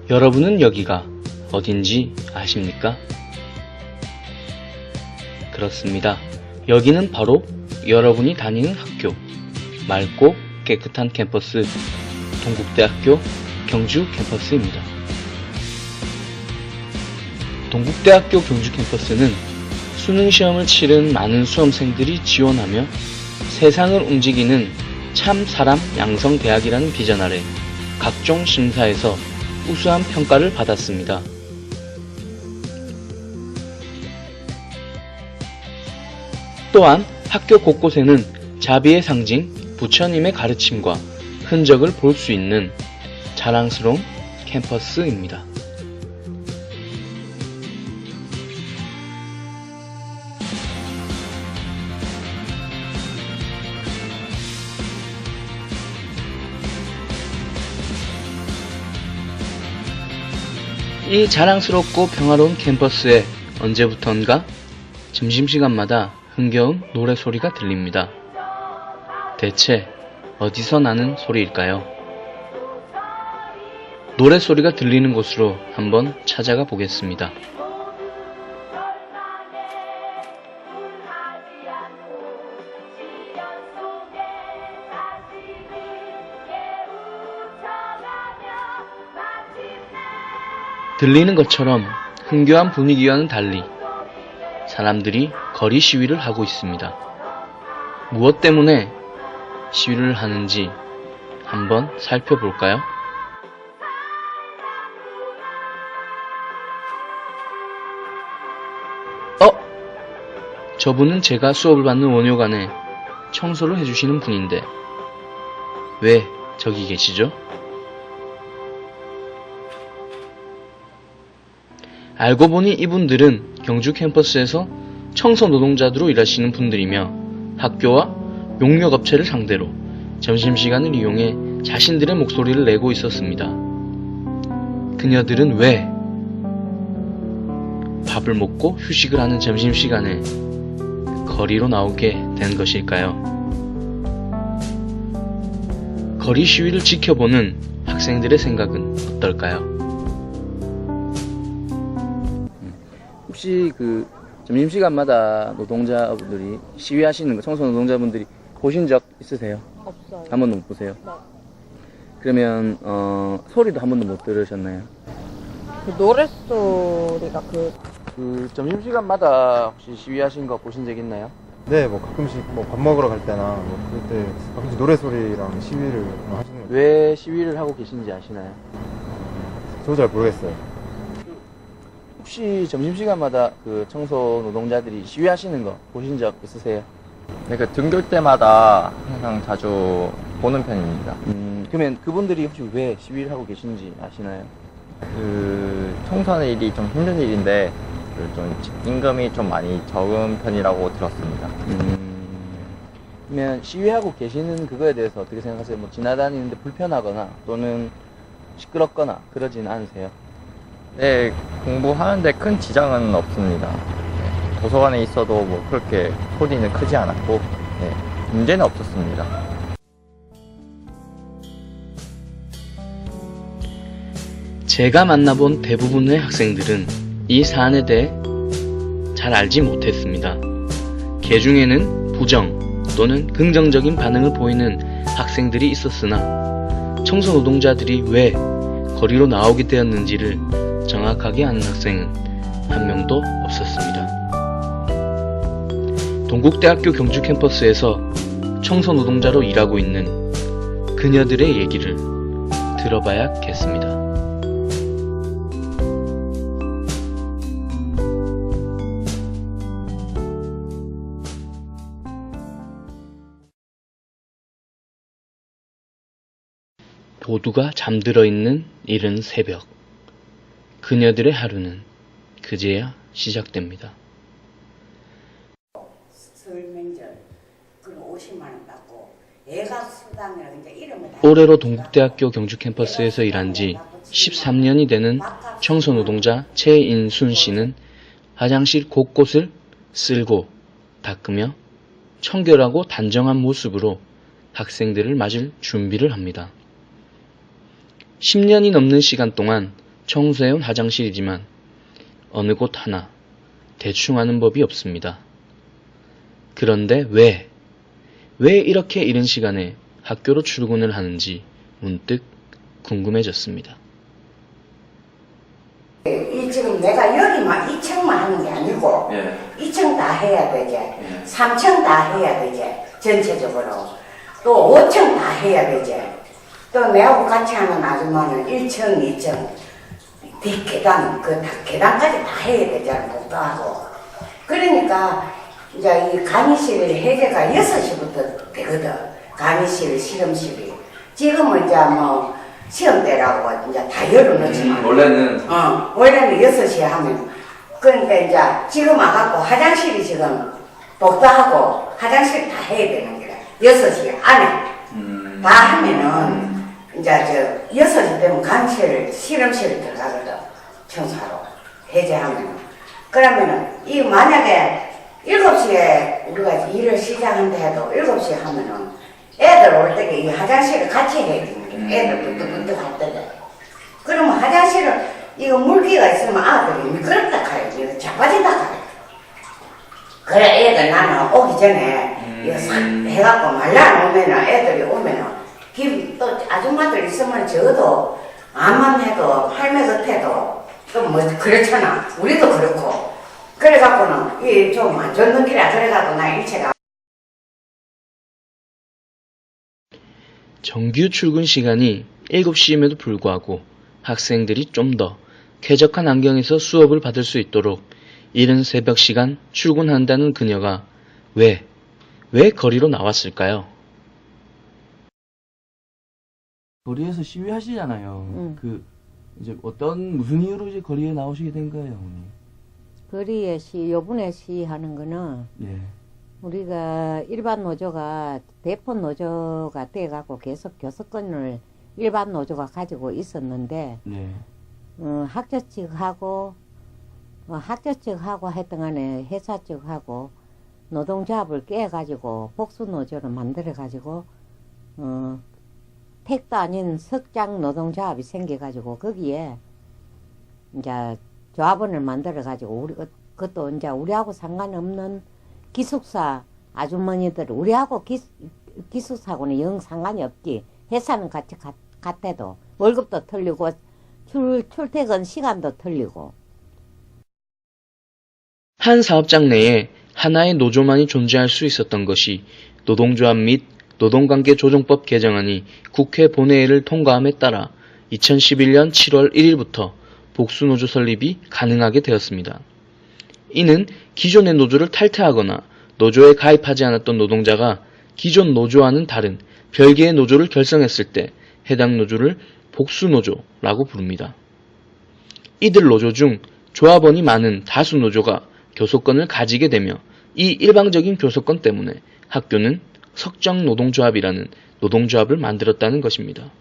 여러분은 여기가 어딘지 아십니까? 그렇습니다. 여기는 바로 여러분이 다니는 학교, 맑고 깨끗한 캠퍼스, 동국대학교 경주 캠퍼스입니다. 동국대학교 경주 캠퍼스는 수능시험을 치른 많은 수험생들이 지원하며 세상을 움직이는 참 사람 양성대학이라는 비전 아래 각종 심사에서 우수한 평가를 받았습니다. 또한 학교 곳곳에는 자비의 상징 부처님의 가르침과 흔적을 볼 수 있는 자랑스러운 캠퍼스입니다. 이 자랑스럽고 평화로운 캠퍼스에 언제부턴가 점심시간마다 흥겨운 노래소리가 들립니다. 대체 어디서 나는 소리일까요? 노래소리가 들리는 곳으로 한번 찾아가 보겠습니다. 들리는 것처럼 흥겨운 분위기와는 달리 사람들이 거리 시위를 하고 있습니다. 무엇 때문에 시위를 하는지 한번 살펴볼까요? 저분은 제가 수업을 받는 원효관에 청소를 해주시는 분인데 왜 저기 계시죠? 알고 보니 이분들은 경주 캠퍼스에서 청소 노동자들로 일하시는 분들이며 학교와 용역업체를 상대로 점심시간을 이용해 자신들의 목소리를 내고 있었습니다. 그녀들은 왜 밥을 먹고 휴식을 하는 점심시간에 거리로 나오게 된 것일까요? 거리 시위를 지켜보는 학생들의 생각은 어떨까요? 혹시 그 점심시간마다 노동자분들이 시위하시는 거, 청소 노동자분들이 보신 적 있으세요? 없어요. 한 번도 못 보세요? 네. 그러면 소리도 한 번도 못 들으셨나요? 그 노랫소리가 그 점심시간마다 혹시 시위하신 거 보신 적 있나요? 네, 뭐 가끔씩 뭐 밥 먹으러 갈 때나 뭐 그럴 때 가끔씩 노래소리랑 시위를 뭐 하시는 거 왜 시위를 하고 계신지 아시나요? 저도 잘 모르겠어요. 혹시 점심시간마다 그 청소 노동자들이 시위하시는 거 보신 적 있으세요? 네, 그 등교일 때마다 항상 자주 보는 편입니다. 그러면 그분들이 혹시 왜 시위를 하고 계신지 아시나요? 그 청소하는 일이 좀 힘든 일인데 좀 임금이 좀 많이 적은 편이라고 들었습니다. 그러면 시위하고 계시는 그거에 대해서 어떻게 생각하세요? 뭐 지나다니는데 불편하거나 또는 시끄럽거나 그러진 않으세요? 네, 공부하는데 큰 지장은 없습니다. 네, 도서관에 있어도 뭐 그렇게 소리는 크지 않았고 네, 문제는 없었습니다. 제가 만나본 대부분의 학생들은 이 사안에 대해 잘 알지 못했습니다. 개 중에는 부정 또는 긍정적인 반응을 보이는 학생들이 있었으나 청소 노동자들이 왜 거리로 나오게 되었는지를 정확하게 아는 학생은 한 명도 없었습니다. 동국대학교 경주 캠퍼스에서 청소 노동자로 일하고 있는 그녀들의 얘기를 들어봐야겠습니다. 모두가 잠들어 있는 이른 새벽. 그녀들의 하루는 그제야 시작됩니다. 설 명절 그 50만 원 받고 애가 수당이라고 이제 이름을 올해로 동국대학교 경주 캠퍼스에서 일한 지 13년이 되는 청소 노동자 최인순 씨는 화장실 곳곳을 쓸고 닦으며 청결하고 단정한 모습으로 학생들을 맞을 준비를 합니다. 10년이 넘는 시간 동안 청소해온 화장실이지만 어느 곳 하나 대충 하는 법이 없습니다. 그런데 왜 이렇게 이른 시간에 학교로 출근을 하는지 문득 궁금해졌습니다. 이 지금 내가 여기만 2층만 하는 게 아니고 예. 2층 다 해야 되지. 예. 3층 다 해야 되지. 전체적으로. 또 5층 다 해야 되지. 또 내하고 같이 하는 아줌마는 1층, 2층, 뒷계단, 계단까지 다 해야 되잖아, 복도하고. 그러니까, 이제 이 강의실 해제가 6시부터 되거든. 강의실, 실험실이. 지금은 이제 뭐, 시험대라고 이제 다 열어놓지만. 원래는 원래는 6시에 하면. 그러니까 이제 지금 와갖고 화장실이 지금 복도하고 화장실 다 해야 되는 거야. 6시 안에. 다 하면은, 이제 6시 되면 강의실, 실험실 들어가거든. 청소하러. 해제하면은. 그러면은, 이 만약에 7시에 우리가 일을 시작한다 해도 7시에 하면은 애들 올 때게 이 화장실을 같이 해야 되는 거야. 애들 부뜩부뜩 할 때게. 그러면 화장실은 이거 물기가 있으면 아들이 미끄럽다 카요. 이거 자빠진다 카요. 그래 애들 나는 오기 전에 이거 싹 해갖고 말라놓으면은 애들이 오면은 또 아줌마들 있으면 저도 암만 해도 할매 곁에도 또 뭐 그렇잖아. 우리도 그렇고. 그래갖고는 이 좀 안 좋는 길이야. 그래갖고 나 일체가. 정규 출근 시간이 7시임에도 불구하고 학생들이 좀 더 쾌적한 환경에서 수업을 받을 수 있도록 이른 새벽 시간 출근한다는 그녀가 왜 거리로 나왔을까요? 거리에서 시위하시잖아요. 이제 무슨 이유로 이제 거리에 나오시게 된 거예요, 어머니? 거리에 요번에 시하는 거는 예. 우리가 일반 노조가 대표 노조가 돼갖고 계속 교섭권을 일반 노조가 가지고 있었는데 네. 학교 측하고 했던 간에 회사 측하고 노동조합을 깨가지고 복수 노조를 만들어가지고 택도 아닌 석장 노동조합이 생겨가지고 거기에 이제 조합원을 만들어가지고 그것도 이제 우리하고 상관없는 기숙사 아주머니들 우리하고 기숙사하고는 영 상관이 없지. 회사는 같이 같아도 월급도 틀리고 출퇴근 시간도 틀리고. 한 사업장 내에 하나의 노조만이 존재할 수 있었던 것이 노동조합 및 노동관계조정법 개정안이 국회 본회의를 통과함에 따라 2011년 7월 1일부터 복수노조 설립이 가능하게 되었습니다. 이는 기존의 노조를 탈퇴하거나 노조에 가입하지 않았던 노동자가 기존 노조와는 다른 별개의 노조를 결성했을 때 해당 노조를 복수노조라고 부릅니다. 이들 노조 중 조합원이 많은 다수 노조가 교섭권을 가지게 되며 이 일방적인 교섭권 때문에 학교는 석정노동조합이라는 노동조합을 만들었다는 것입니다.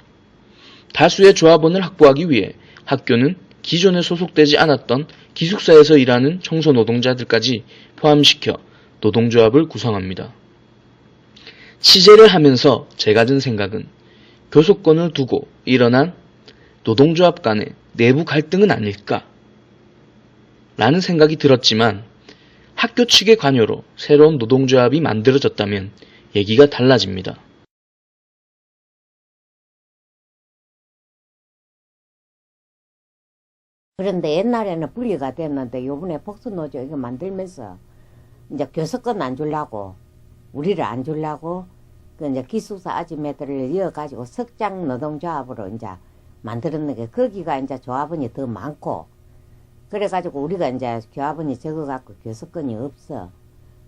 다수의 조합원을 확보하기 위해 학교는 기존에 소속되지 않았던 기숙사에서 일하는 청소노동자들까지 포함시켜 노동조합을 구성합니다. 취재를 하면서 제가 든 생각은 교섭권을 두고 일어난 노동조합 간의 내부 갈등은 아닐까 라는 생각이 들었지만 학교 측의 관여로 새로운 노동조합이 만들어졌다면 얘기가 달라집니다. 그런데 옛날에는 분리가 됐는데 요번에 복수노조 이거 만들면서 이제 교섭권 안 주려고 우리를 안 주려고 그 이제 기숙사 아줌매들을 이어가지고 석장 노동조합으로 이제 만들었는 게 거기가 이제 조합원이 더 많고 그래가지고 우리가 이제 조합원이 적어갖고 교섭권이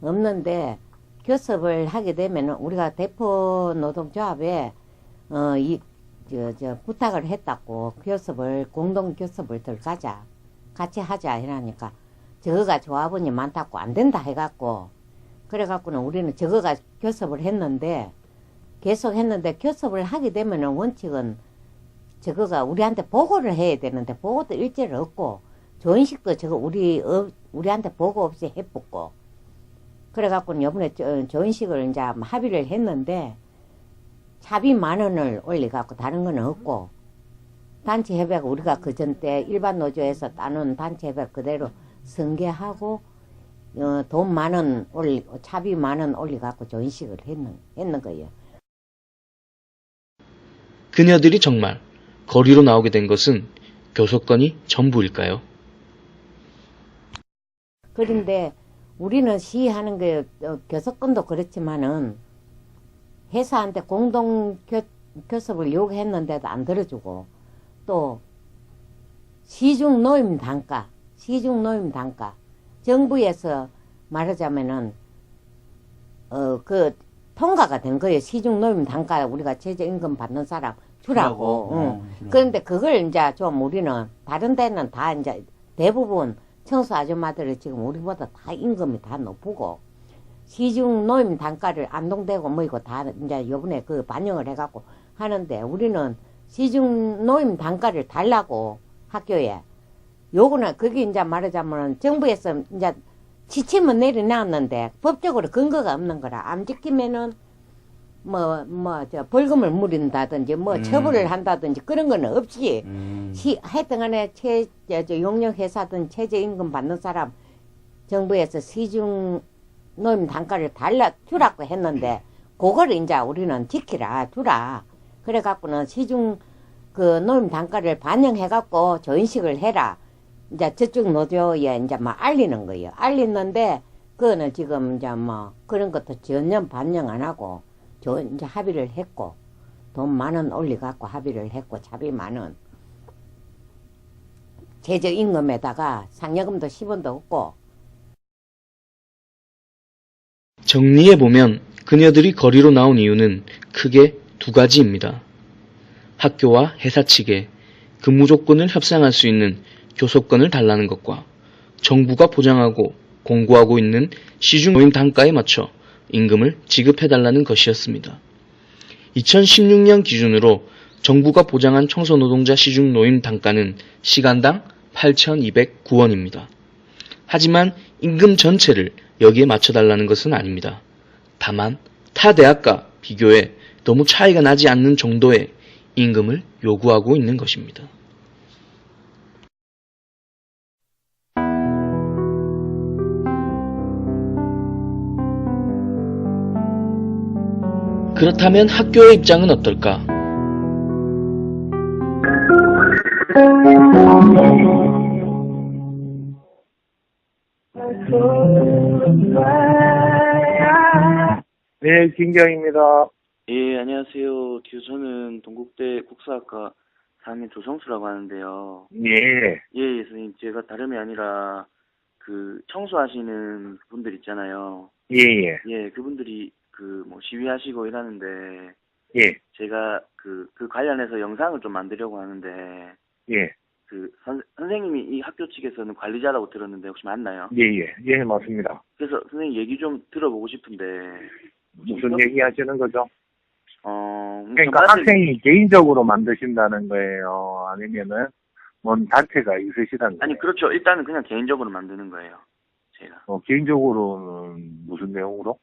없는데 교섭을 하게 되면 우리가 대표 노동조합에 부탁을 했다고 공동 교섭을 들어가자 같이 하자 이러니까 저거가 조합원이 많다고 안 된다 해갖고 그래갖고는 우리는 저거가 교섭을 했는데 계속 했는데 교섭을 하게 되면은 원칙은 저거가 우리한테 보고를 해야 되는데 보고도 일제를 없고 조인식도 저거 우리한테 보고 없이 해붙고 그래갖고는 요번에 조인식을 이제 합의를 했는데 차비 10,000원을 올려갖고 다른 건 없고 단체 협약 우리가 그전 때 일반 노조에서 따놓은 단체 협약 그대로 승계하고 돈 10,000원 차비 10,000원 올려갖고 전식을 했는 거예요. 그녀들이 정말 거리로 나오게 된 것은 교섭권이 전부일까요? 그런데 우리는 시위하는 게 교섭권도 그렇지만은 회사한테 공동 교섭을 요구했는데도 안 들어주고 또 시중 노임 단가 정부에서 말하자면은 그 통과가 된 거예요. 시중 노임 단가 우리가 최저임금 받는 사람 주라고. 그런데 그걸 이제 좀 우리는 다른 데는 다 이제 대부분 청소 아줌마들이 지금 우리보다 다 임금이 다 높고 시중 노임 단가를 안동되고 뭐이고 다 이제 요번에 그 반영을 해갖고 하는데 우리는 시중 노임 단가를 달라고 학교에 요거는 그게 이제 말하자면 정부에서 이제 지침은 내려놨는데 법적으로 근거가 없는 거라 안 지키면은 벌금을 물린다든지 처벌을 한다든지 그런 거는 없이 하여튼 간에 용역회사든 최저임금 받는 사람 정부에서 시중 노임 단가를 주라고 했는데 그거를 이제 우리는 지키라 주라 그래갖고는 시중 그 노임 단가를 반영해갖고 전식을 해라 이제 저쪽 노조에 이제 알리는 거예요. 알리는데 그거는 지금 이제 그런 것도 전혀 반영 안 하고 이제 합의를 했고 돈 10,000원 올려갖고 합의를 했고 차비 10,000원 최저임금에다가 상여금도 10원도 없고. 정리해보면 그녀들이 거리로 나온 이유는 크게 두 가지입니다. 학교와 회사 측에 근무 조건을 협상할 수 있는 교섭권을 달라는 것과 정부가 보장하고 공고하고 있는 시중 노임 단가에 맞춰 임금을 지급해달라는 것이었습니다. 2016년 기준으로 정부가 보장한 청소노동자 시중 노임 단가는 시간당 8,209원입니다. 하지만 임금 전체를 여기에 맞춰달라는 것은 아닙니다. 다만 타 대학과 비교해 너무 차이가 나지 않는 정도의 임금을 요구하고 있는 것입니다. 그렇다면 학교의 입장은 어떨까? 네, 김경입니다. 예, 안녕하세요. 저는 동국대 국사학과 4학년 조성수라고 하는데요. 예, 예, 선생님, 제가 다름이 아니라 그 청소하시는 분들 있잖아요. 예. 예, 그분들이 시위하시고 이러는데 예. 제가 그 관련해서 영상을 좀 만들려고 하는데 예. 선생님이 이 학교 측에서는 관리자라고 들었는데 혹시 맞나요? 예, 맞습니다. 그래서 선생님 얘기 좀 들어보고 싶은데 무슨 얘기 하시는 거죠? 그러니까 전반적인- 학생이 개인적으로 만드신다는 거예요? 아니면은 뭔 단체가 있으시다는 거예요? 아니 그렇죠. 일단은 그냥 개인적으로 만드는 거예요. 제가. 개인적으로는 무슨 내용으로?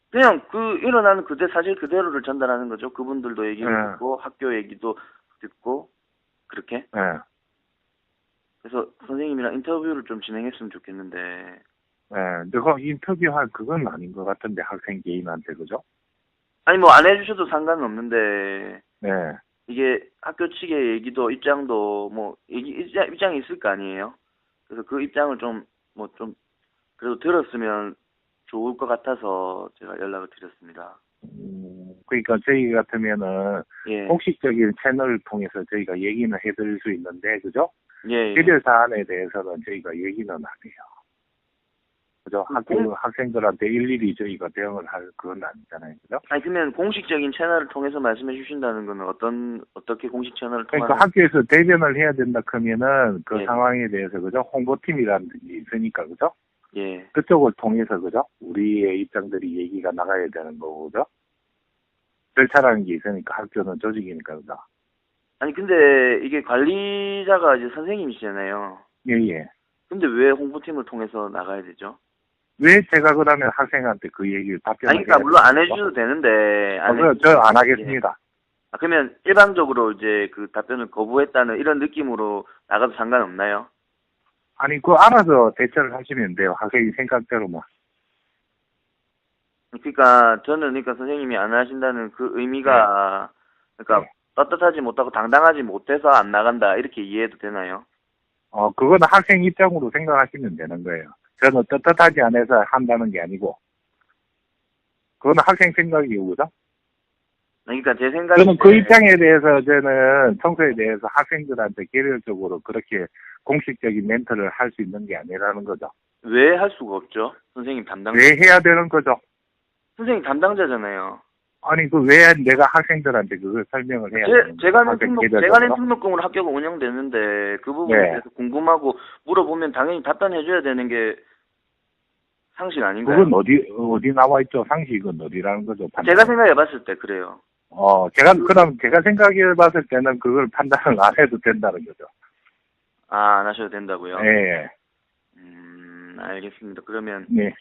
그냥 일어나는 사실 그대로를 전달하는 거죠. 그분들도 얘기를 네. 듣고 학교 얘기도 듣고 그렇게. 예. 그래서 선생님이랑 인터뷰를 좀 진행했으면 좋겠는데. 내가 인터뷰할 그건 아닌 것 같은데 학생 개인한테 그죠? 아니 안 해주셔도 상관은 없는데 네. 이게 학교 측의 얘기도 입장도 입장이 있을 거 아니에요. 그래서 그 입장을 좀 그래도 들었으면 좋을 것 같아서 제가 연락을 드렸습니다. 그러니까 저희 같으면은 예. 공식적인 채널을 통해서 저희가 얘기는 해드릴 수 있는데 그죠? 예. 개별 사안에 대해서는 저희가 얘기는 안 해요. 그죠? 학생들한테 일일이 저희가 대응을 할 그건 아니잖아요. 그죠? 아니 그러면 공식적인 채널을 통해서 말씀해 주신다는 거는 어떻게 공식 채널을 통해서? 그러니까 학교에서 대변을 해야 된다 그러면은 그 예. 상황에 대해서 그죠? 홍보팀이라는 게 있으니까 그죠? 예. 그쪽을 통해서 그죠? 우리의 입장들이 얘기가 나가야 되는 거고 그죠? 절차라는 게 있으니까 학교는 조직이니까 그죠? 아니 근데 이게 관리자가 이제 선생님이시잖아요. 예. 근데 왜 홍보팀을 통해서 나가야 되죠? 왜 제가 그러면 학생한테 그 얘기를 답변을 아니 그러니까 해야 물론 안 되는 해주셔도 거죠? 되는데 저 안 하겠습니다. 아, 그러면 일방적으로 이제 그 답변을 거부했다는 이런 느낌으로 나가도 상관없나요? 아니, 그 알아서 대처를 하시면 돼요. 학생이 생각대로만. 그러니까 저는 그러니까 선생님이 안 하신다는 그 의미가 그러니까 네. 떳떳하지 못하고 당당하지 못해서 안 나간다 이렇게 이해해도 되나요? 그거는 학생 입장으로 생각하시면 되는 거예요. 저는 떳떳하지 않아서 한다는 게 아니고. 그거는 학생 생각이고, 그죠? 그러니까 제 생각에 저는 그 입장에 대해서 저는 청소에 대해서 학생들한테 개별적으로 그렇게 공식적인 멘트를 할 수 있는 게 아니라는 거죠. 왜 할 수가 없죠? 선생님 담당자. 왜 해야 되는 거죠? 선생님 담당자잖아요. 아니, 그 왜 내가 학생들한테 그걸 설명을 해야 되는 거죠? 제가 낸 학생 등록, 계좌적으로? 제가 낸 등록금으로 학교가 운영되는데 그 부분에 네. 대해서 궁금하고 물어보면 당연히 답변해줘야 되는 게 상식 아닌가요? 그건 어디 나와 있죠? 상식은 어디라는 거죠? 제가 생각해봤을 때 그래요. 그럼 제가 생각해 봤을 때는 그걸 판단을 안 해도 된다는 거죠. 아, 안 하셔도 된다고요? 예. 알겠습니다. 그러면 네.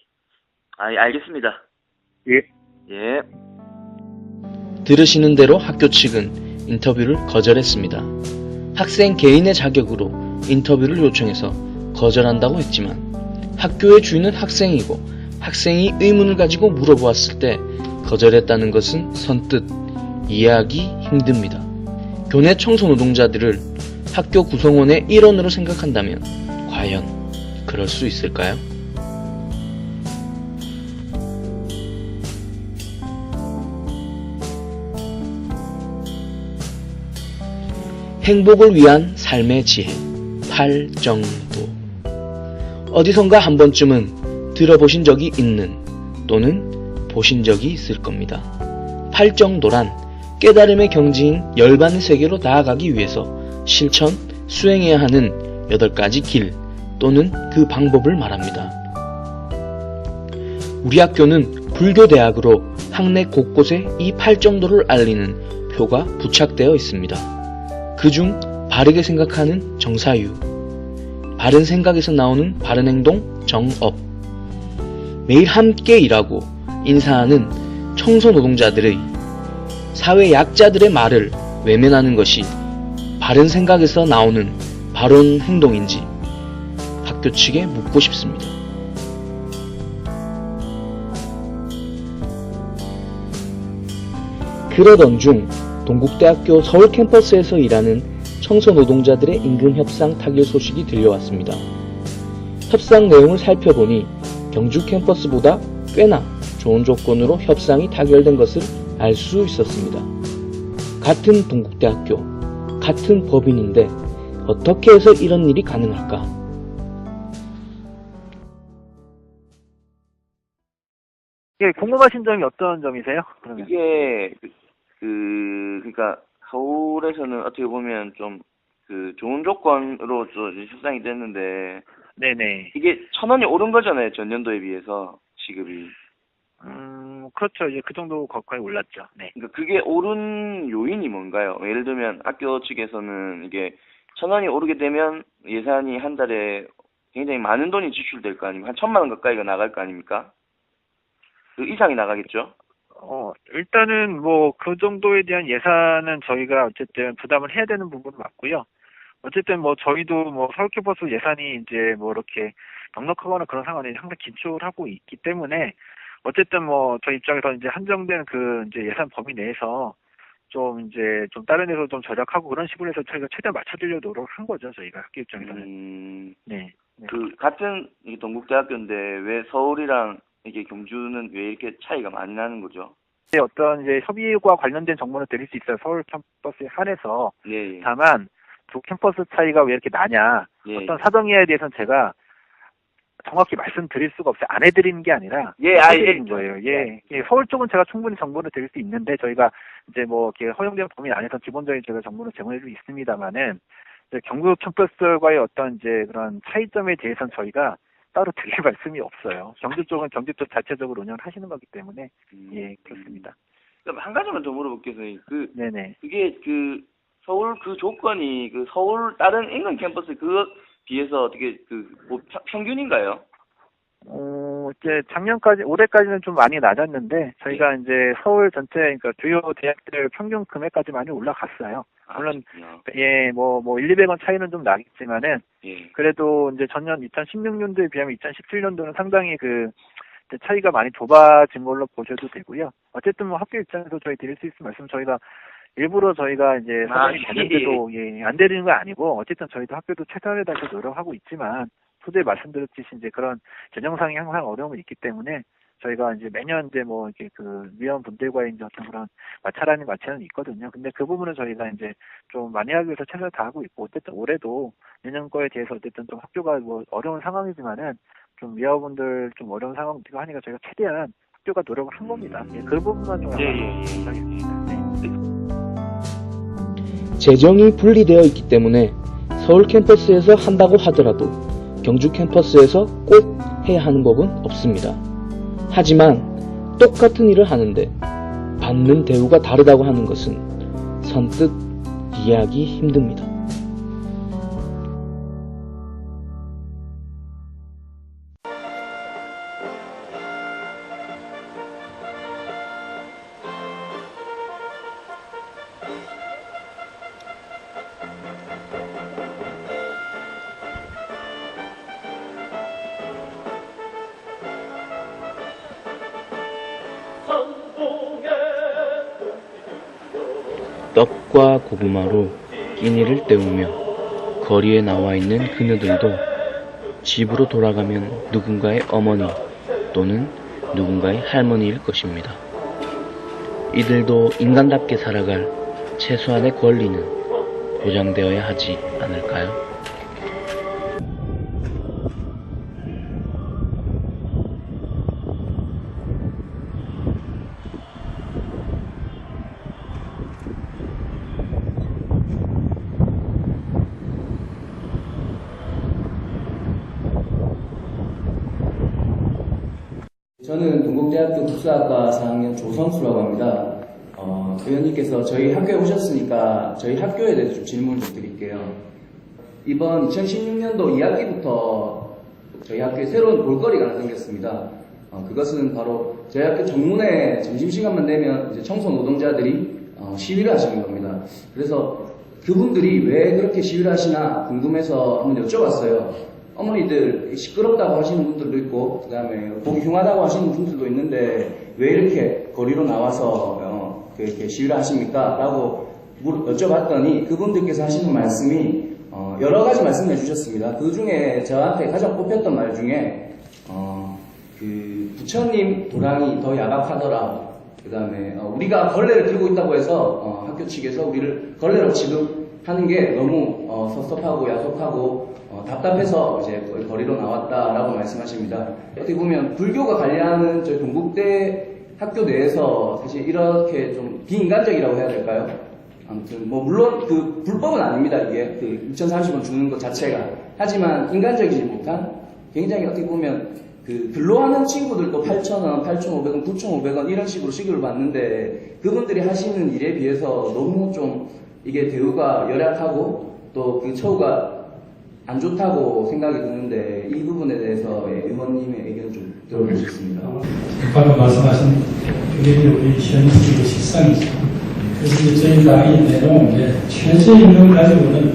알겠습니다. 예. 예. 들으시는 대로 학교 측은 인터뷰를 거절했습니다. 학생 개인의 자격으로 인터뷰를 요청해서 거절한다고 했지만 학교의 주인은 학생이고 학생이 의문을 가지고 물어보았을 때 거절했다는 것은 선뜻 이해하기 힘듭니다. 교내 청소노동자들을 학교 구성원의 일원으로 생각한다면 과연 그럴 수 있을까요? 행복을 위한 삶의 지혜, 팔정도. 어디선가 한 번쯤은 들어보신 적이 있는 또는 보신 적이 있을 겁니다. 팔정도란 깨달음의 경지인 열반의 세계로 나아가기 위해서 실천, 수행해야 하는 8가지 길 또는 그 방법을 말합니다. 우리 학교는 불교대학으로 학내 곳곳에 이 팔정도를 알리는 표가 부착되어 있습니다. 그중 바르게 생각하는 정사유, 바른 생각에서 나오는 바른 행동 정업, 매일 함께 일하고 인사하는 청소노동자들의 사회 약자들의 말을 외면하는 것이 바른 생각에서 나오는 바른 행동인지 학교 측에 묻고 싶습니다. 그러던 중 동국대학교 서울 캠퍼스에서 일하는 청소노동자들의 임금 협상 타결 소식이 들려왔습니다. 협상 내용을 살펴보니 경주 캠퍼스보다 꽤나 좋은 조건으로 협상이 타결된 것을 알 수 있었습니다. 같은 동국대학교, 같은 법인인데 어떻게 해서 이런 일이 가능할까? 예, 궁금하신 점이 어떤 점이세요? 그러면. 이게 그러니까 서울에서는 어떻게 보면 좀 좋은 조건으로 협상이 됐는데 네네. 이게 1,000원이 오른 거잖아요, 전년도에 비해서 시급이. 그렇죠. 이제 그 정도 가까이 올랐죠. 네. 그러니까 그게 오른 요인이 뭔가요? 예를 들면 학교 측에서는 이게 1,000원이 오르게 되면 예산이 한 달에 굉장히 많은 돈이 지출될 거 아닙니까? 한 1,000만 원 가까이가 나갈 거 아닙니까? 그 이상이 나가겠죠? 일단은 뭐 그 정도에 대한 예산은 저희가 어쨌든 부담을 해야 되는 부분은 맞고요. 어쨌든 뭐 저희도 뭐 서울 캠퍼스 예산이 이제 뭐 이렇게 넉넉하거나 그런 상황에 항상 기초하고 있기 때문에 어쨌든 뭐 저희 입장에서 이제 한정된 그 이제 예산 범위 내에서 좀 이제 좀 다른 데서 좀 절약하고 그런 식으로 해서 저희가 최대한 맞춰드려 노력한 거죠, 저희가 학교 입장에서는. 네. 같은 이 동국대학교인데 왜 서울이랑 이게 경주는 왜 이렇게 차이가 많이 나는 거죠? 어떤 이제 협의와 관련된 정보는 드릴 수 있어요. 서울 캠퍼스에 한해서. 예. 다만 두 캠퍼스 차이가 왜 이렇게 나냐. 예. 어떤 사정이에 대해서는 제가 정확히 말씀드릴 수가 없어요. 안 해드리는 게 아니라 해드리는 거예요. 예. 서울 쪽은 제가 충분히 정보를 드릴 수 있는데 저희가 이제 뭐 이렇게 허용된 범위 안에서 기본적인 제가 정보를 제공해주고 있습니다만은 경주 캠퍼스와의 어떤 이제 그런 차이점에 대해서는 저희가 따로 드릴 말씀이 없어요. 경주 쪽은 경주 쪽 자체적으로 운영을 하시는 거기 때문에 예, 그렇습니다. 그럼 한 가지만 더 물어볼게요. 네네. 그게 서울 그 조건이 서울 다른 인근 캠퍼스 비해서 어떻게 뭐 평균인가요? 이제 올해까지는 좀 많이 낮았는데, 저희가 이제 서울 전체, 그러니까 주요 대학들 평균 금액까지 많이 올라갔어요. 물론, 예, 1,200원 차이는 좀 나겠지만은, 그래도 이제 전년 2016년도에 비하면 2017년도는 상당히 차이가 많이 좁아진 걸로 보셔도 되고요. 어쨌든 학교 입장에서 저희 드릴 수 있는 말씀, 일부러 저희가 이제 사정이 되는데도, 안 되는 건 아니고, 어쨌든 저희도 학교도 최선을 다해서 노력하고 있지만, 소재 말씀드렸듯이 이제 그런 재정상이 항상 어려움이 있기 때문에 저희가 이제 매년 이제 이렇게 위원분들과의 이제 어떤 그런 마찰은 있거든요. 근데 그 부분은 저희가 이제 좀 많이 하기 위해서 최선을 다하고 있고, 어쨌든 올해도 내년 거에 대해서 어쨌든 좀 학교가 어려운 상황이지만은 좀 위원분들 좀 어려운 상황이고 하니까 저희가 최대한 학교가 노력을 한 겁니다. 그 부분만 좀 알려드리겠습니다. 재정이 분리되어 있기 때문에 서울 캠퍼스에서 한다고 하더라도 경주 캠퍼스에서 꼭 해야 하는 법은 없습니다. 하지만 똑같은 일을 하는데 받는 대우가 다르다고 하는 것은 선뜻 이해하기 힘듭니다. 떡과 고구마로 끼니를 때우며 거리에 나와 있는 그녀들도 집으로 돌아가면 누군가의 어머니 또는 누군가의 할머니일 것입니다. 이들도 인간답게 살아갈 최소한의 권리는 보장되어야 하지 않을까요? 저는 동국대학교 국수학과 4학년 조성수라고 합니다. 의원님께서 저희 학교에 오셨으니까 저희 학교에 대해서 좀 질문을 좀 드릴게요. 이번 2016년도 2학기부터 저희 학교에 새로운 볼거리가 하나 생겼습니다. 그것은 바로 저희 학교 정문에 점심시간만 되면 이제 청소 노동자들이 시위를 하시는 겁니다. 그래서 그분들이 왜 그렇게 시위를 하시나 궁금해서 한번 여쭤봤어요. 어머니들 시끄럽다고 하시는 분들도 있고, 그 다음에 보기 흉하다고 하시는 분들도 있는데 왜 이렇게 거리로 나와서 이렇게 시위를 하십니까? 라고 여쭤봤더니 그분들께서 하시는 말씀이 여러 가지 말씀해 주셨습니다. 그 중에 저한테 가장 꼽혔던 말 중에 부처님 도랑이 더 야박하더라. 그 다음에 우리가 걸레를 들고 있다고 해서 학교 측에서 우리를 걸레로 취급하는 게 너무 섭섭하고 야속하고 답답해서 이제 거리로 나왔다라고 말씀하십니다. 어떻게 보면 불교가 관리하는 저희 동국대 학교 내에서 사실 이렇게 좀 비인간적이라고 해야 될까요? 아무튼 물론 불법은 아닙니다. 이게 2,030원 주는 것 자체가. 하지만 인간적이지 못한 굉장히 어떻게 보면 근로하는 친구들도 8,000원, 8,500원, 9,500원 이런 식으로 시급을 받는데 그분들이 하시는 일에 비해서 너무 좀 이게 대우가 열악하고 또 처우가 안 좋다고 생각이 드는데 이 부분에 대해서 의원님의 의견 좀 들어보고 싶습니다. 방금 말씀하신 그게 우리 현실의 실상이죠. 그래서 이제 저희가 이 내용은 최저임금 가지고는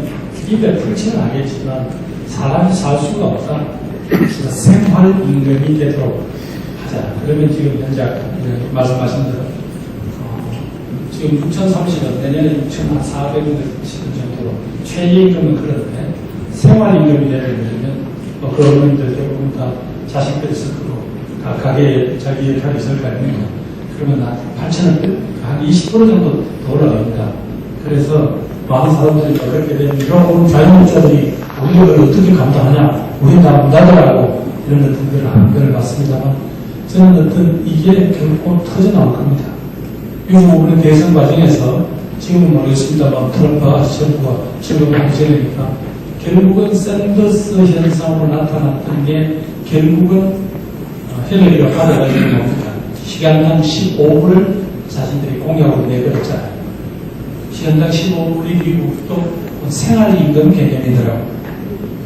입에 풀지는 않겠지만 사람이 살 수가 없다. 그래서 생활임금이 되도록 하자. 그러면 지금 현재 말씀하신 대로 지금 6,030원, 내년에 6,400원 정도로 최저임금은 그런데 생활임금이 되려면 그 어머님들 조금 다 자식들이 있을 거고 다 가게에 자기 일하기 있을 거 아닙니까? 그러면 한 8,000원, 한 20% 정도 더 올라갑니다. 그래서 많은 사람들이 그렇게 되면 이런 자영업자들이 우리를 어떻게 감당하냐, 우리는 다 문닫으라고 이런 어떤 그런 맞습니다만 저는 어떤 이게 결코 터져나올 겁니다. 미국 우리 대선 과정에서 지금은 모르겠습니다만 트럼프가 정부가 적용하기 전이니까 결국은 샌더스 현상으로 나타났던 게 결국은 힐러리가 받아가지고 뭡니까? 시간당 15불을 자신들이 공약으로 내버렸잖아요. 시간당 15불이 미국도 생활임금 개념이더라고요.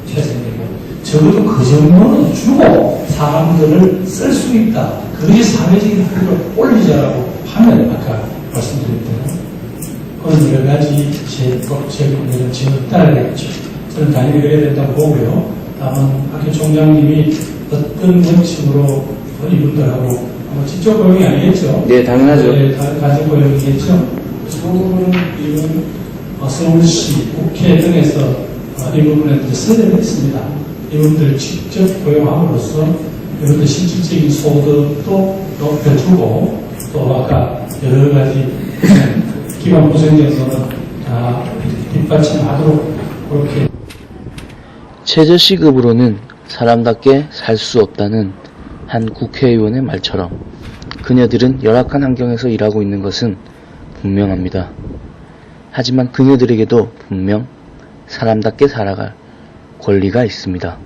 최저임금. 적어도 그 정도는 주고 사람들을 쓸 수 있다. 그것이 사회적인 학교를 올리자라고 하면 아까 말씀드렸대요. 그런 여러 가지 제법, 제도들은 지금 따라야겠죠. 저는 당연히 그래야 된다고 보고요. 다만 학교 총장님이 어떤 원칙으로 이분들하고 직접 고용이 아니겠죠? 네, 당연하죠. 네, 가진 고용이겠죠. 그거는 지금 서울시, 국회 등에서 이 부분에 서류를 했습니다. 이분들 직접 고용함으로써 이분들 실질적인 소득도 높여주고 또 아까 여러 가지 기반 보장제도는 다 뒷받침하도록 그렇게 최저시급으로는 사람답게 살 수 없다는 한 국회의원의 말처럼 그녀들은 열악한 환경에서 일하고 있는 것은 분명합니다. 하지만 그녀들에게도 분명 사람답게 살아갈 권리가 있습니다.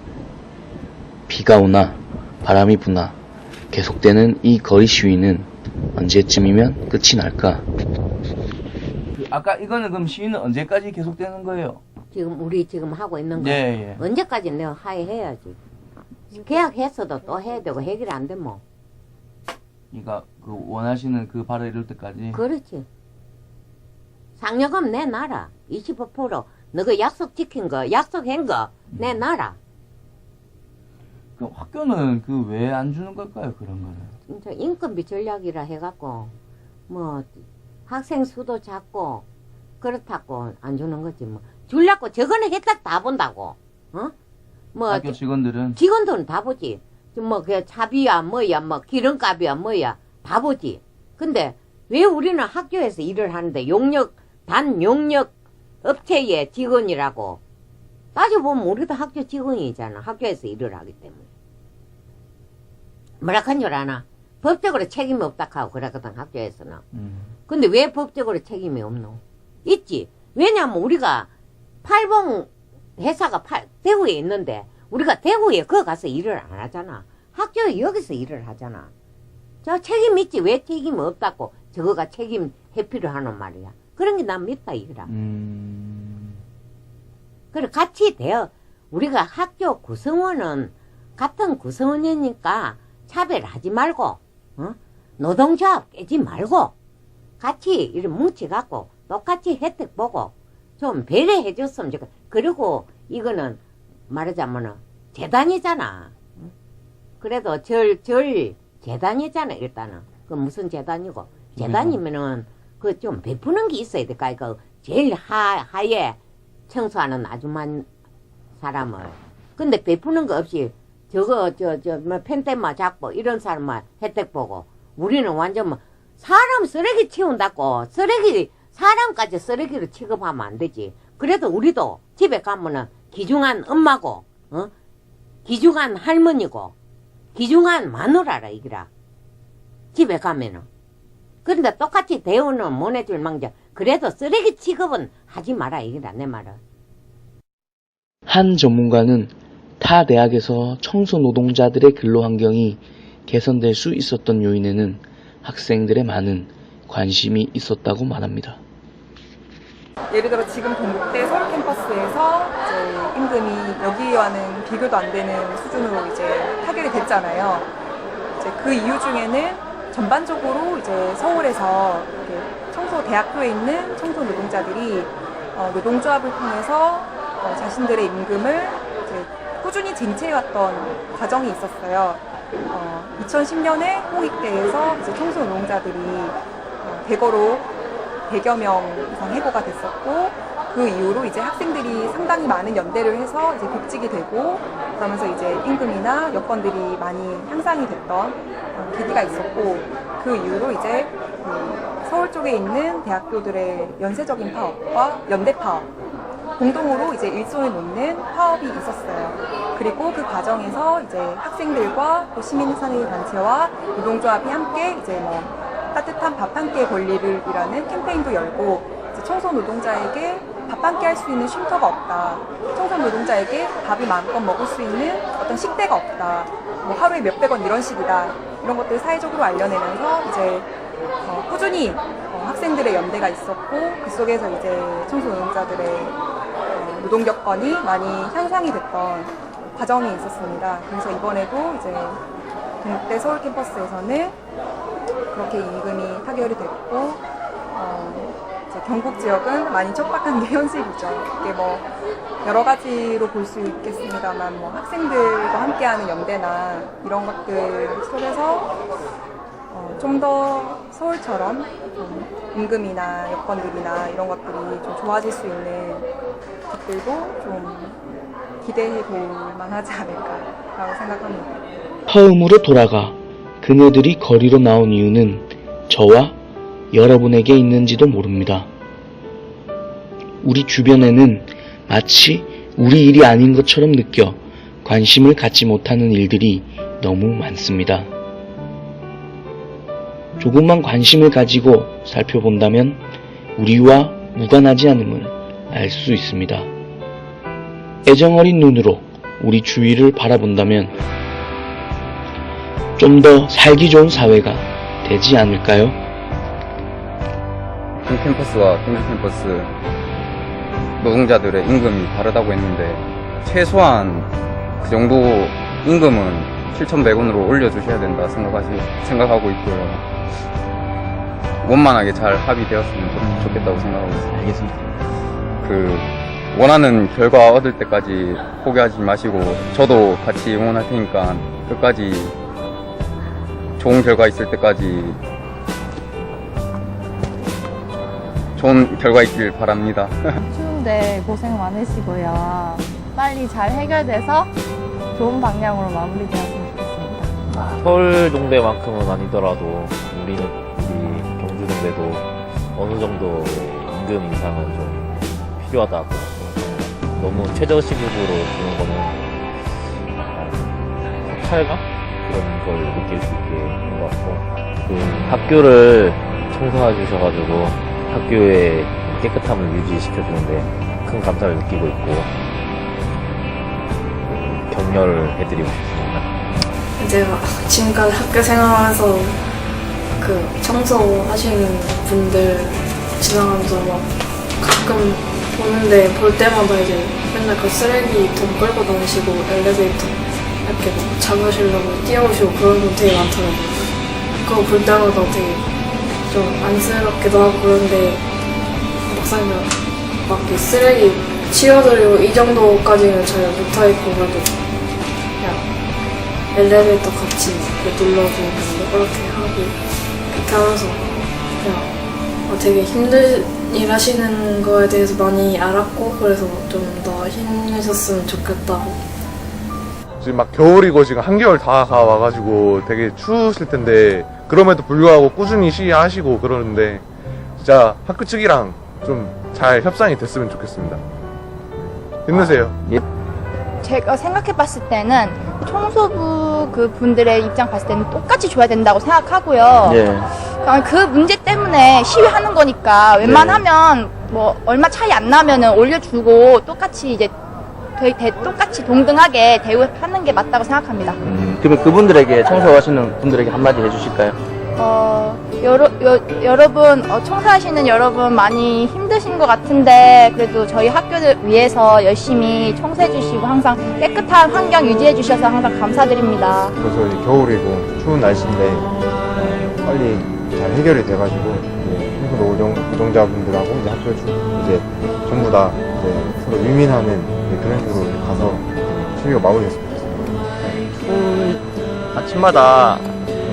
비가 오나 바람이 부나 계속되는 이 거리 시위는 언제쯤이면 끝이 날까? 아까 이거는 그럼 시위는 언제까지 계속되는 거예요? 우리 지금 하고 있는 거. 네, 예. 언제까지 내가 하해해야지. 계약했어도 또 해야 되고 해결 안 되면. 그러니까 그 원하시는 그 바로 이룰 때까지. 그렇지. 상여금 내놔라. 25%. 너가 약속 지킨 거, 약속한 거 내놔라. 그 학교는 그 왜 안 주는 걸까요? 그런 거를. 진짜 인건비 전략이라 해갖고 뭐 학생 수도 작고 그렇다고 안 주는 거지 뭐. 줄라고 저거는 혜택 다 본다고. 어? 뭐 학교 직원들은 다 보지. 뭐 그 차비야 뭐야 뭐 기름값이야 뭐야 다 보지. 근데 왜 우리는 학교에서 일을 하는데 단용역 업체의 직원이라고 따져보면 우리도 학교 직원이잖아. 학교에서 일을 하기 때문에. 뭐라 한 줄 아나? 법적으로 책임이 없다 하고 그러거든 학교에서는. 근데 왜 법적으로 책임이 없노? 있지. 왜냐면 우리가 팔봉 회사가 대구에 있는데 우리가 대구에 거기 가서 일을 안 하잖아. 학교에 여기서 일을 하잖아. 저 책임 있지. 왜 책임이 없다고 저거가 책임 회피를 하는 말이야. 그런 게 난 믿다 이거라. 그래 같이 우리가 학교 구성원은 같은 구성원이니까 차별하지 말고 노동조합 깨지 말고 같이 이렇게 뭉치갖고 똑같이 혜택 보고 좀 배려해 줬으면 좋겠다. 그리고 이거는 말하자면은 재단이잖아. 그래도 절 재단이잖아 일단은. 그 무슨 재단이고 재단이면은 그 좀 베푸는 게 있어야 될까. 그 제일 하에 청소하는 아줌마 사람을. 근데 베푸는 거 없이 뭐 펜테마 잡고 이런 사람만 혜택 보고 우리는 완전 뭐 사람 쓰레기 치운다고 사람까지 쓰레기를 취급하면 안 되지. 그래도 우리도 집에 가면은 귀중한 엄마고 귀중한 할머니고 귀중한 마누라라 이기라. 집에 가면은. 그런데 똑같이 대우는 못 해줄 망정. 그래도 쓰레기 취급은 하지 마라 이기라 내 말은. 한 전문가는 타 대학에서 청소 노동자들의 근로 환경이 개선될 수 있었던 요인에는 학생들의 많은 관심이 있었다고 말합니다. 예를 들어 지금 동국대 서울 캠퍼스에서 이제 임금이 여기와는 비교도 안 되는 수준으로 이제 타결이 됐잖아요. 이제 그 이유 중에는 전반적으로 이제 서울에서 청소 대학교에 있는 청소 노동자들이 노동조합을 통해서 자신들의 임금을 이제 꾸준히 쟁취해왔던 과정이 있었어요. 2010년에 홍익대에서 이제 청소 노동자들이 대거로 100여 명 이상 해고가 됐었고, 그 이후로 이제 학생들이 상당히 많은 연대를 해서 이제 복직이 되고, 그러면서 이제 임금이나 여건들이 많이 향상이 됐던 계기가 있었고, 그 이후로 이제 서울 쪽에 있는 대학교들의 연쇄적인 파업과 연대 파업, 공동으로 이제 일손을 놓는 파업이 있었어요. 그리고 그 과정에서 이제 학생들과 또 시민사회단체와 노동조합이 함께 이제 뭐 따뜻한 밥 한 끼의 권리를 이라는 캠페인도 열고, 이제 청소 노동자에게 밥 한 끼 할 수 있는 쉼터가 없다. 청소 노동자에게 밥이 마음껏 먹을 수 있는 어떤 식대가 없다. 뭐 하루에 몇백 원 이런 식이다. 이런 것들을 사회적으로 알려내면서 이제 꾸준히 학생들의 연대가 있었고, 그 속에서 이제 청소 노동자들의 노동 여건이 많이 향상이 됐던 과정이 있었습니다. 그래서 이번에도 이제 동국대 서울 캠퍼스에서는 그렇게 임금이 타결이 됐고, 이제 경북 지역은 많이 촉박한 게 현실이죠. 이게 뭐 여러 가지로 볼 수 있겠습니다만, 뭐 학생들과 함께하는 연대나 이런 것들 속에서 좀 더 서울처럼 좀 임금이나 여건들이나 이런 것들이 좀 좋아질 수 있는 것들도 좀 기대해 볼 만하지 않을까라고 생각합니다. 처음으로 돌아가 그녀들이 거리로 나온 이유는 저와 여러분에게 있는지도 모릅니다. 우리 주변에는 마치 우리 일이 아닌 것처럼 느껴 관심을 갖지 못하는 일들이 너무 많습니다. 조금만 관심을 가지고 살펴본다면 우리와 무관하지 않음을 알 수 있습니다. 애정어린 눈으로 우리 주위를 바라본다면 좀 더 살기 좋은 사회가 되지 않을까요? 본캠퍼스와 경주캠퍼스 노동자들의 임금이 다르다고 했는데 최소한 그 정도 임금은 7,100원으로 올려주셔야 된다 생각하고 있고요. 원만하게 잘 합의되었으면 좋겠다고 생각하고 있습니다. 알겠습니다. 원하는 결과 얻을 때까지 포기하지 마시고 저도 같이 응원할 테니까 끝까지 좋은 결과 있을 때까지 좋은 결과 있길 바랍니다. 추운데 고생 많으시고요. 빨리 잘 해결돼서 좋은 방향으로 마무리되었으면 좋겠습니다. 서울 동대만큼은 아니더라도 우리 경주동대도 어느 정도의 임금 인상은 좀 필요하다고 생각합니다. 너무 최저시급으로 주는 거는 사찰감? 그런 걸 느낄 수 있게 한 것 같고, 학교를 청소해 주셔가지고 학교의 깨끗함을 유지시켜주는데 큰 감사를 느끼고 있고 격려를 해드리고 싶습니다. 제가 지금까지 학교 생활하면서 청소하시는 분들 지나가면서 막 가끔 보는데 볼 때마다 이제 맨날 그 쓰레기통 끌고 다니시고 엘리베이터 이렇게 막 잡으시려고 뛰어오시고 그런 분 되게 많더라고요. 그거 볼 때마다 되게 좀 안쓰럽기도 하고 그런데 막상 막 쓰레기 치워드리고 이 정도까지는 잘 못하겠고 그래도 그냥 엘리베이터 같이 눌러주고 그렇게 하고 이렇게 하면서 그냥 되게 힘든 일 하시는 거에 대해서 많이 알았고 그래서 좀 더 힘내셨으면 좋겠다고. 지금 막 겨울이고 지금 한겨울 다 와가지고 되게 추우실 텐데 그럼에도 불구하고 꾸준히 시위하시고 그러는데 진짜 학교 측이랑 좀 잘 협상이 됐으면 좋겠습니다. 힘내세요. 예. 제가 생각해봤을 때는 청소부 그 분들의 입장 봤을 때는 똑같이 줘야 된다고 생각하고요. 예. 그 문제 때문에 시위하는 거니까 웬만하면 뭐 얼마 차이 안 나면은 올려주고 똑같이 이제 똑같이 동등하게 대우하는 게 맞다고 생각합니다. 그러면 그분들에게 청소하시는 분들에게 한마디 해주실까요? 여러분 청소하시는 여러분 많이 힘드신 것 같은데 그래도 저희 학교를 위해서 열심히 청소해 주시고 항상 깨끗한 환경 유지해 주셔서 항상 감사드립니다. 그래서 이제 겨울이고 추운 날씨인데 빨리 잘 해결이 돼가지고 청소 노동자분들하고 이제 학교 이제 전부 다 이제 서로 윈윈하는 그런 식으로 가서 시위가 마무리됐으면 좋겠습니다. 아침마다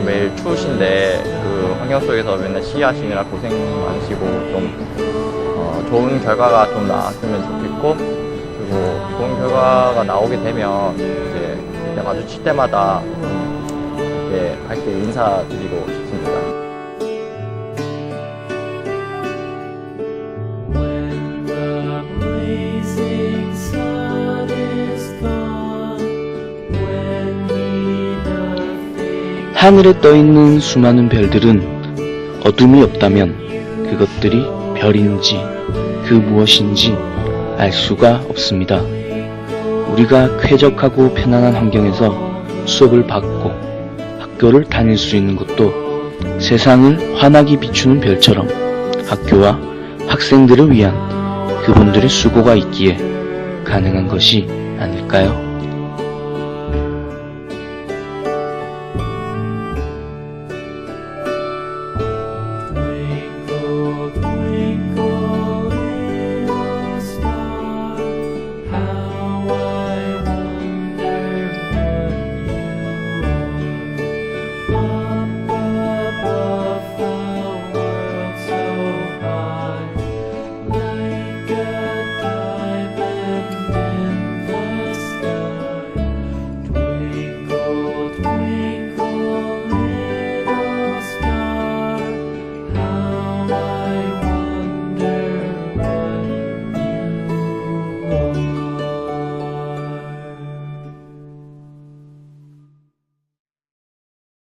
매일 추우신데 그 환경 속에서 맨날 시위하시느라 고생 많으시고 좀 좋은 결과가 좀 나왔으면 좋겠고 그리고 좋은 결과가 나오게 되면 이제 마주칠 때마다 이렇게 밝게 인사드리고 싶습니다. 하늘에 떠있는 수많은 별들은 어둠이 없다면 그것들이 별인지 그 무엇인지 알 수가 없습니다. 우리가 쾌적하고 편안한 환경에서 수업을 받고 학교를 다닐 수 있는 것도 세상을 환하게 비추는 별처럼 학교와 학생들을 위한 그분들의 수고가 있기에 가능한 것이 아닐까요?